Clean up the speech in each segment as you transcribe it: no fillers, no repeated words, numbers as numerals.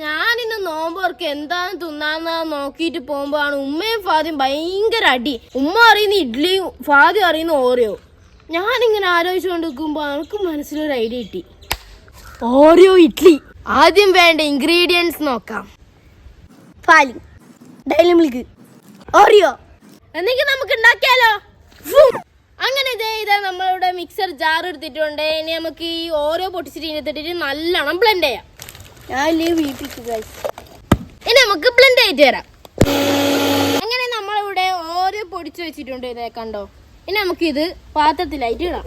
ഞാനിന്ന് നോമ്പോർക്ക് എന്താന്ന് തിന്നാന്ന് നോക്കിയിട്ട് പോകുമ്പോഴാണ് ഉമ്മയും ഫാദിയും ഭയങ്കര അടി. ഉമ്മ അറിയുന്ന ഇഡ്ഡലിയും ഫാദി അറിയുന്ന ഓറിയോ. ഞാനിങ്ങനെ ആലോചിച്ചുകൊണ്ട് നിൽക്കുമ്പോൾ എനിക്ക് മനസ്സിലൊരു ഐഡിയ കിട്ടി. ഓറിയോ ഇഡ്ഡലി. ആദ്യം വേണ്ട ഇൻഗ്രീഡിയൻസ് നോക്കാം. പാല്, ഡയറി മിൽക്ക്, ഓറിയോ. എന്നെങ്കിൽ നമുക്ക് ഉണ്ടാക്കിയാലോ? അങ്ങനെ ഇതാ നമ്മളിവിടെ മിക്സർ ജാർ എടുത്തിട്ടുണ്ട്. ഇനി നമുക്ക് ഈ ഓരോ പൊട്ടിച്ചിട്ട് ഇതിട്ടിട്ട് നല്ലോണം ബ്ലെൻഡ് ചെയ്യാം. ഇനി നമുക്ക് ബ്ലെൻഡ് ചെയ്ത് തരാം. അങ്ങനെ നമ്മളിവിടെ ഓരോ പൊടിച്ച് വെച്ചിട്ടുണ്ട്. ഇതേ കണ്ടോ. ഇനി നമുക്കിത് പാത്രത്തിലായിട്ട് ഇടാം.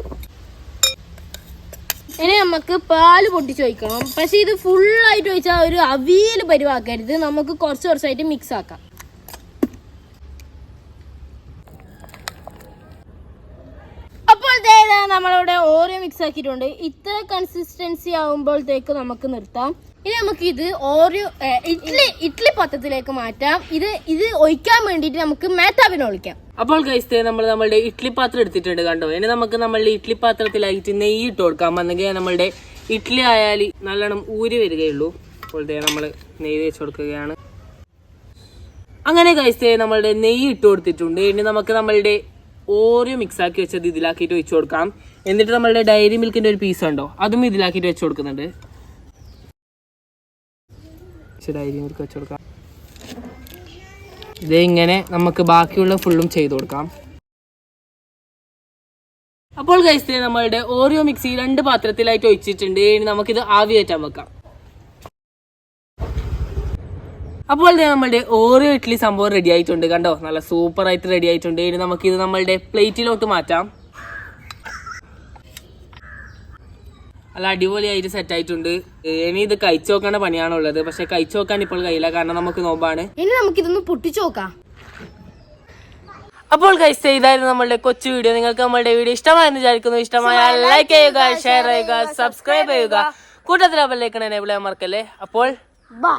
ഇനി നമുക്ക് പാല് പൊട്ടിച്ച് വയ്ക്കണം. പക്ഷെ ഇത് ഫുള്ളായിട്ട് വെച്ചാൽ ഒരു അവിയൽ പരിവാക്കരുത്. നമുക്ക് കുറച്ച് കുറച്ചായിട്ട് മിക്സ് ആക്കാം. നമ്മളിവിടെ ഓരോ മിക്സ് ആക്കിയിട്ടുണ്ട്. ഇത്ര കൺസിസ്റ്റൻസി ആകുമ്പോഴത്തേക്ക് നമുക്ക് നിർത്താം. ഇനി നമുക്ക് ഇത് ഓരോ ഇഡ്ഡലി പാത്രത്തിലേക്ക് മാറ്റാം. ഇത് ഒഴിക്കാൻ വേണ്ടിയിട്ട് നമുക്ക് മേത്താവിനെ ഒഴിക്കാം. അപ്പോൾ ഗൈസ് നമ്മളുടെ ഇഡ്ഡലി പാത്രം എടുത്തിട്ടുണ്ട് കണ്ടോ. ഇനി നമുക്ക് നമ്മളുടെ ഇഡ്ഡലി പാത്രത്തിലായിട്ട് നെയ്യ് ഇട്ട് കൊടുക്കാം. എന്നെങ്കിൽ നമ്മളുടെ ഇഡ്ഡലി ആയാൽ നല്ലോണം ഊരി വരികയുള്ളൂ. അപ്പോൾ നമ്മൾ നെയ്യ് വെച്ച് കൊടുക്കുകയാണ്. അങ്ങനെ ഗൈസ് നമ്മളുടെ നെയ്യ് ഇട്ട് കൊടുത്തിട്ടുണ്ട്. ഇനി നമുക്ക് നമ്മളുടെ ഓരോ മിക്സ് ആക്കി വെച്ചത് ഇതിലാക്കിയിട്ട് വെച്ച് കൊടുക്കാം. എന്നിട്ട് നമ്മളുടെ ഡയറി മിൽക്കിന്റെ ഒരു പീസ് ഉണ്ടോ അതും ഇതിലാക്കിയിട്ട് വെച്ച് കൊടുക്കുന്നുണ്ട്. ഡയറി മിൽക്ക് വെച്ച് കൊടുക്കാം. ഇങ്ങനെ നമുക്ക് ബാക്കിയുള്ള ഫുള്ളും ചെയ്ത് കൊടുക്കാം. അപ്പോൾ ഗൈസ് നമ്മളുടെ ഓരോ മിക്സി 2 പാത്രത്തിലായിട്ട് ഒഴിച്ചിട്ടുണ്ട്. ഇനി നമുക്കിത് ആവി കയറ്റാൻ വെക്കാം. അപ്പോൾ നമ്മളുടെ ഓരോ ഇഡ്ഡലി സംഭവം റെഡി ആയിട്ടുണ്ട് കണ്ടോ. നല്ല സൂപ്പർ ആയിട്ട് റെഡി ആയിട്ടുണ്ട്. ഇനി നമുക്കിത് നമ്മളുടെ പ്ലേറ്റിലോട്ട് മാറ്റാം. നല്ല അടിപൊളിയായിട്ട് സെറ്റ് ആയിട്ടുണ്ട്. ഇനി ഇത് കഴിച്ചു നോക്കേണ്ട പണിയാണുള്ളത്. പക്ഷെ കഴിച്ചു നോക്കാൻ ഇപ്പോൾ കഴിയില്ല, കാരണം നമുക്ക് നോമ്പാണ്. ഇനി നമുക്കിതൊന്ന് പൊട്ടിച്ചു നോക്കാം. അപ്പോൾ ഗൈസ് ഇതായിരുന്നു നമ്മളുടെ കൊച്ചു വീഡിയോ. നിങ്ങൾക്ക് നമ്മളുടെ വീഡിയോ ഇഷ്ടമായെന്ന് വിചാരിക്കുന്നു. ഇഷ്ടമായാൽ ലൈക്ക് ചെയ്യുക, ഷെയർ ചെയ്യുക, സബ്സ്ക്രൈബ് ചെയ്യുക. കൂട്ടത്തിൽ ബെൽ ഐക്കൺ എനേബിൾ ചെയ്യാൻ മറക്കല്ലേ. അപ്പോൾ ബൈ.